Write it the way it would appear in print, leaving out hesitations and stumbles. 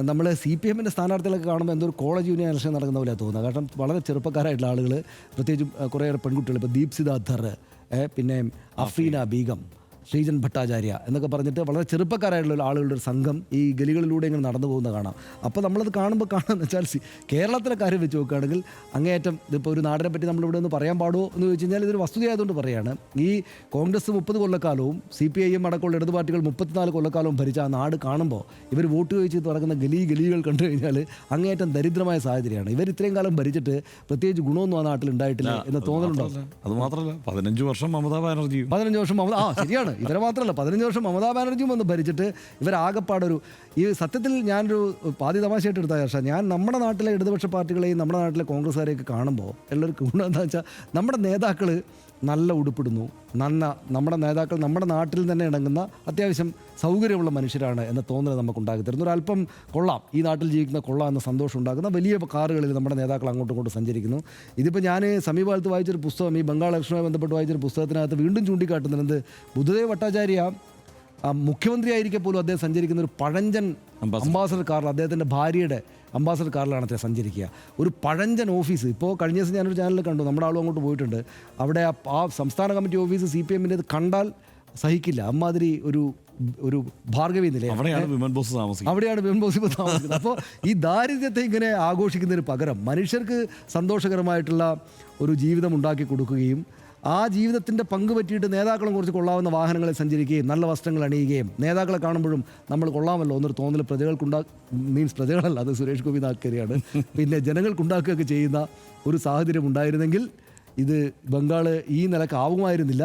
നമ്മൾ CPM-ൻ്റെ സ്ഥാനാർത്ഥികളൊക്കെ കാണുമ്പോൾ എന്തോ ഒരു കോളേജ് യൂണിയൻ ഇലക്ഷൻ നടക്കുന്ന പോലെയാണ് തോന്നുന്നത്. കാരണം വളരെ ചെറുപ്പക്കാരായിട്ടുള്ള ആളുകൾ, പ്രത്യേകിച്ചും കുറേയേറെ പെൺകുട്ടികൾ, ഇപ്പോൾ ദീപ് സിദ്ധാർത്ഥർ, പിന്നെ അഫ്രീന ബീഗം, ശ്രീജൻ ഭട്ടാചാര്യ എന്നൊക്കെ പറഞ്ഞിട്ട് വളരെ ചെറുപ്പക്കാരായിട്ടുള്ള ആളുകളുടെ ഒരു സംഘം ഈ ഗലികളിലൂടെ ഇങ്ങനെ നടന്നു പോകുന്ന കാണാം. അപ്പോൾ നമ്മളത് കാണുമ്പോൾ കാണുമെന്ന് വെച്ചാൽ കേരളത്തിലെ കാര്യം വെച്ച് നോക്കുകയാണെങ്കിൽ അങ്ങേയറ്റം ഇതിപ്പോൾ ഒരു നാടിനെ പറ്റി നമ്മളിവിടെ ഒന്ന് പറയാൻ പാടുമോ എന്ന് ചോദിച്ചു കഴിഞ്ഞാൽ ഇതൊരു വസ്തുതയായതുകൊണ്ട് പറയുകയാണ്. ഈ കോൺഗ്രസ് 30 കൊല്ലക്കാലവും CPIM അടക്കമുള്ള ഇടതു പാർട്ടികൾ 34 കൊല്ലക്കാലവും ഭരിച്ച ആ നാട് കാണുമ്പോൾ ഇവർ വോട്ട് ചോദിച്ച് നടക്കുന്ന ഗലികൾ കണ്ടു കഴിഞ്ഞാൽ അങ്ങേയറ്റം ദരിദ്രമായ സാഹചര്യമാണ്. ഇവർ ഇത്രയും കാലം ഭരിച്ചിട്ട് പ്രത്യേകിച്ച് ഗുണമൊന്നും ആ നാട്ടിൽ ഉണ്ടായിട്ടില്ല എന്ന് തോന്നലുണ്ടാവും. അത് മാത്രമല്ല 15 വർഷം മമതാ ബാനർജിയും 15 വർഷം ശരിയാണ്. ഇവരെ മാത്രമല്ല 15 വർഷം മമതാ ബാനർജിയും വന്ന് ഭരിച്ചിട്ട് ഇവരാകെപ്പാടൊരു ഈ സത്യത്തിൽ ഞാനൊരു പാതി തമാശയായിട്ട് എടുത്ത ഹർഷ, ഞാൻ നമ്മുടെ നാട്ടിലെ ഇടതുപക്ഷ പാർട്ടികളെയും നമ്മുടെ നാട്ടിലെ കോൺഗ്രസ്സുകാരെയൊക്കെ കാണുമ്പോൾ എല്ലാവർക്കും ഗുണം എന്താ വെച്ചാൽ നമ്മുടെ നേതാക്കൾ നല്ല ഉടുപ്പിടുന്നു, നമ്മുടെ നേതാക്കൾ നമ്മുടെ നാട്ടിൽ തന്നെ ഇണങ്ങുന്ന അത്യാവശ്യം സൗകര്യമുള്ള മനുഷ്യരാണ് എന്ന തോന്നൽ നമുക്കുണ്ടാക്കി തരുന്നു. ഒരല്പം കൊള്ളാം, ഈ നാട്ടിൽ ജീവിക്കുന്ന കൊള്ളാം എന്ന സന്തോഷം ഉണ്ടാക്കുന്ന വലിയ കാറുകളിൽ നമ്മുടെ നേതാക്കൾ അങ്ങോട്ടും ഇങ്ങോട്ടും സഞ്ചരിക്കുന്നു. ഇതിപ്പോൾ ഞാൻ സമീപകാലത്ത് വായിച്ചൊരു പുസ്തകം, ഈ ബംഗാൾ ഇലക്ഷനുമായി ബന്ധപ്പെട്ട് വായിച്ചൊരു പുസ്തകത്തിനകത്ത് വീണ്ടും ചൂണ്ടിക്കാട്ടുന്നത് ബുദ്ധദേവ് ഭട്ടാചാര്യ മുഖ്യമന്ത്രി ആയിരിക്കെ പോലും അദ്ദേഹം സഞ്ചരിക്കുന്ന ഒരു പഴഞ്ചൻ അംബാസഡർ കാറിൽ, അദ്ദേഹത്തിൻ്റെ ഭാര്യയുടെ അംബാസഡർ കാറിലാണ് അദ്ദേഹം സഞ്ചരിക്കുക. ഒരു പഴഞ്ചൻ ഓഫീസ്. ഇപ്പോൾ കഴിഞ്ഞ ദിവസം ഞാനൊരു ചാനലിൽ കണ്ടു, നമ്മുടെ ആളും അങ്ങോട്ട് പോയിട്ടുണ്ട്. അവിടെ ആ സംസ്ഥാന കമ്മിറ്റി ഓഫീസ് CPM-ൻ്റെ കണ്ടാൽ സഹിക്കില്ല. അമ്മാതിരി ഒരു ഭാർഗവി നിലയം. അവിടെയാണ് വിമൻ ബോസ് ഇപ്പോൾ താമസിക്കുന്നത്. അപ്പോൾ ഈ ദാരിദ്ര്യത്തെ ഇങ്ങനെ ആഘോഷിക്കുന്നതിന് പകരം മനുഷ്യർക്ക് സന്തോഷകരമായിട്ടുള്ള ഒരു ജീവിതം ഉണ്ടാക്കി കൊടുക്കുകയും ആ ജീവിതത്തിൻ്റെ പങ്ക് പറ്റിയിട്ട് നേതാക്കളും കുറച്ച് കൊള്ളാവുന്ന വാഹനങ്ങളിൽ സഞ്ചരിക്കുകയും നല്ല വസ്ത്രങ്ങൾ അണിയുകയും നേതാക്കളെ കാണുമ്പോഴും നമ്മൾ കൊള്ളാമല്ലോ എന്നൊരു തോന്നൽ പ്രജകളല്ല, അത് സുരേഷ് ഗോപി നാക്കരെയാണ്, പിന്നെ ജനങ്ങൾക്കുണ്ടാക്കുകയൊക്കെ ചെയ്യുന്ന ഒരു സാഹചര്യം ഉണ്ടായിരുന്നെങ്കിൽ ഇത് ബംഗാൾ ഈ നിലക്കാവുമായിരുന്നില്ല.